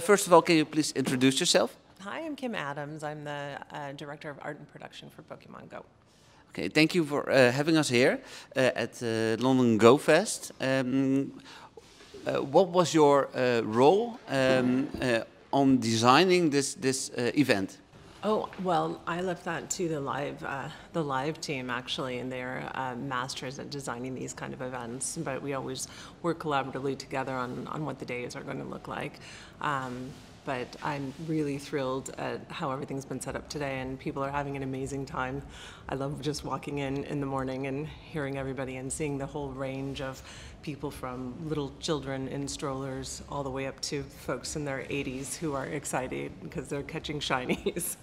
First of all, can you please introduce yourself? Hi, I'm Kim Adams. I'm the Director of Art and Production for Pokémon GO. Okay, thank you for having us here at London Go Fest. What was your role on designing this event? Oh, well, I left that to the live team actually, and they're masters at designing these kind of events. But we always work collaboratively together on what the days are going to look like. But I'm really thrilled at how everything's been set up today, and people are having an amazing time. I love just walking in the morning and hearing everybody and seeing the whole range of people from little children in strollers all the way up to folks in their 80s who are excited because they're catching shinies.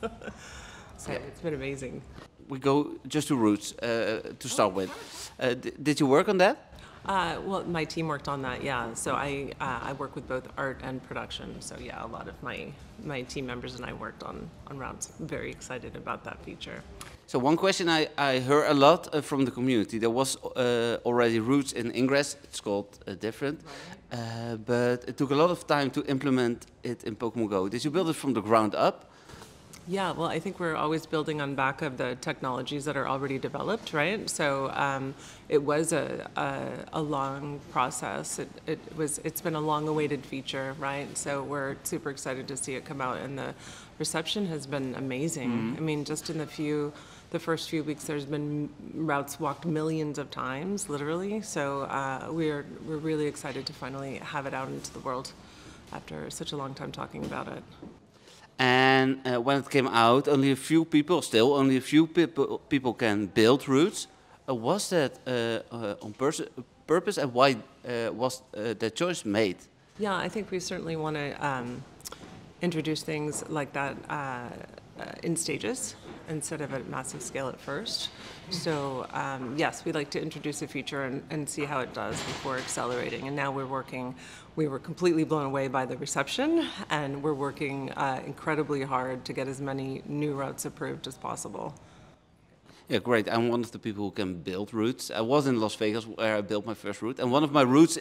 So it's been amazing. We go just to roots to start with. Did you work on that? Well, my team worked on that, yeah. So I work with both art and production. So yeah, a lot of my team members and I worked on routes. I'm very excited about that feature. So one question I heard a lot from the community. There was already roots in Ingress. It's called different, but it took a lot of time to implement it in Pokémon Go. Did you build it from the ground up? Yeah, well, I think we're always building on back of the technologies that are already developed, right? So it was a long process. It's been a long-awaited feature, right? So we're super excited to see it come out, and the reception has been amazing. Mm-hmm. I mean, just in the first few weeks, there's been routes walked millions of times, literally. So we're really excited to finally have it out into the world after such a long time talking about it. And when it came out, only a few people can build routes. Was that on purpose, and why was that choice made? Yeah, I think we certainly want to introduce things like that in stages instead of at massive scale at first. So yes, we like to introduce a feature and see how it does before accelerating. And now we were completely blown away by the reception, and we're working incredibly hard to get as many new routes approved as possible. Yeah, great. I'm one of the people who can build routes. I was in Las Vegas where I built my first route, and one of my routes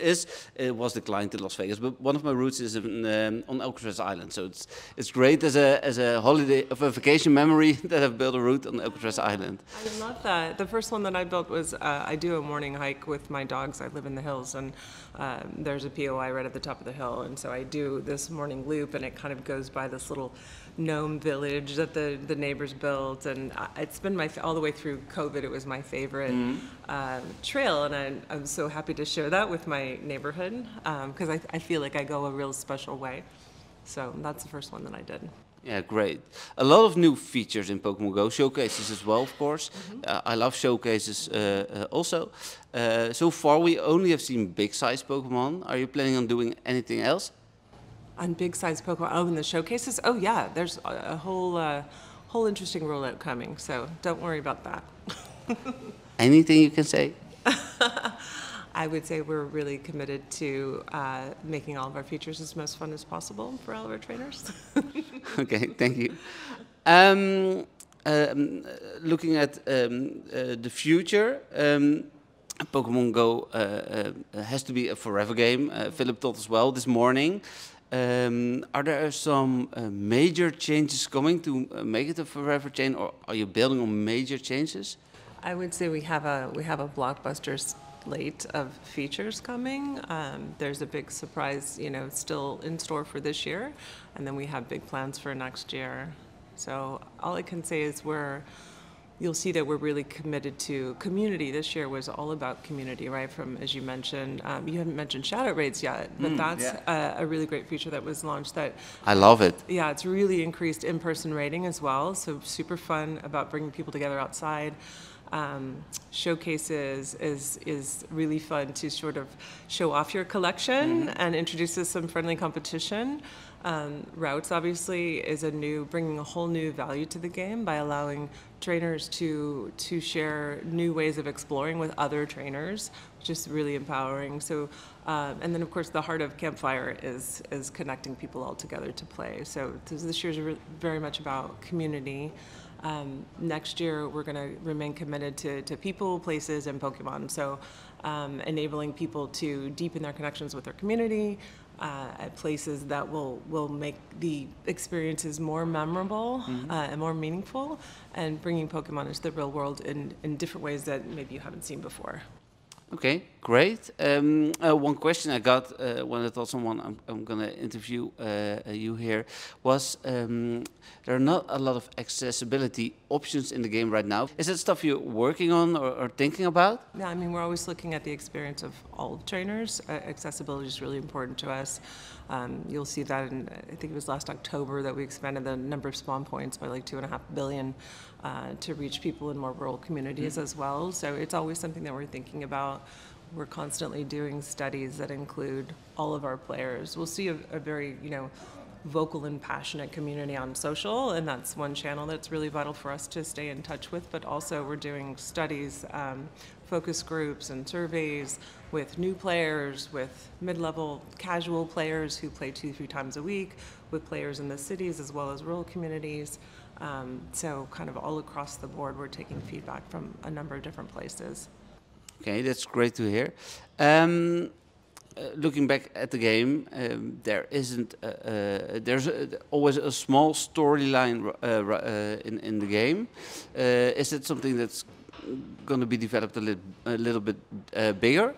was declined to Las Vegas, but one of my routes is on Alcatraz Island. So it's great as a holiday, of a vacation memory that I've built a route on Alcatraz Island. I love that. The first one that I built was I do a morning hike with my dogs. I live in the hills, and there's a POI right at the top of the hill, and so I do this morning loop, and it kind of goes by this little gnome village that the neighbors built, and it's been all the way through COVID, it was my favorite trail, and I'm so happy to share that with my neighborhood because I feel like I go a real special way. So that's the first one that I did. Yeah, great. A lot of new features in Pokémon Go, showcases as well, of course. I love showcases also. So far, we only have seen big-sized Pokémon. Are you planning on doing anything else? On big-sized Pokémon, oh, in the showcases? Oh, yeah, there's a whole interesting rollout coming, so don't worry about that. Anything you can say? I would say we're really committed to making all of our features as most fun as possible for all of our trainers. Okay, thank you. Looking at the future, Pokémon Go has to be a forever game. Philip told us well this morning. Are there some major changes coming to make it a forever chain, or are you building on major changes? I would say we have a blockbuster slate of features coming. There's a big surprise, still in store for this year, and then we have big plans for next year. So all I can say is you'll see that we're really committed to community. This year was all about community, right? From, as you mentioned, you haven't mentioned shadow raids yet, but that's a really great feature that was launched that... I love it. Yeah, it's really increased in-person rating as well, so super fun about bringing people together outside. Showcases is really fun to sort of show off your collection and introduces some friendly competition. Routes obviously is bringing a whole new value to the game by allowing trainers to share new ways of exploring with other trainers, which is really empowering. So, and then of course the heart of Campfire is connecting people all together to play. So this year's very much about community. Next year we're going to remain committed to people, places, and Pokemon. So enabling people to deepen their connections with their community, at places that will make the experiences more memorable and more meaningful, and bringing Pokemon into the real world in different ways that maybe you haven't seen before. Okay, great. One question I got when I told someone I'm going to interview you here was there are not a lot of accessibility options in the game right now. Is that stuff you're working on or thinking about? Yeah, I mean, we're always looking at the experience of all trainers. Accessibility is really important to us. You'll see that in, I think it was last October that we expanded the number of spawn points by like 2.5 billion to reach people in more rural communities as well. So it's always something that we're thinking about. We're constantly doing studies that include all of our players. We'll see a very, vocal and passionate community on social, and that's one channel that's really vital for us to stay in touch with, but also we're doing studies, focus groups and surveys with new players, with mid-level casual players who play 2-3 times a week, with players in the cities as well as rural communities. So kind of all across the board, we're taking feedback from a number of different places. Okay, that's great to hear. Looking back at the game, there isn't. There's always a small storyline in the game. Is it something that's going to be developed a little bit bigger?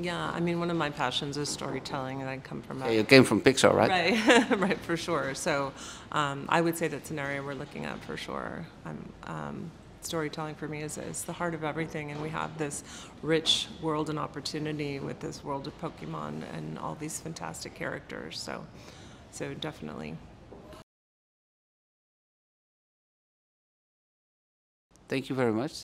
Yeah, I mean, one of my passions is storytelling, and I come from a... You came from Pixar, right? Right, right, for sure. So I would say that's an area we're looking at for sure. Storytelling for me is the heart of everything, and we have this rich world and opportunity with this world of Pokemon and all these fantastic characters. So definitely. Thank you very much.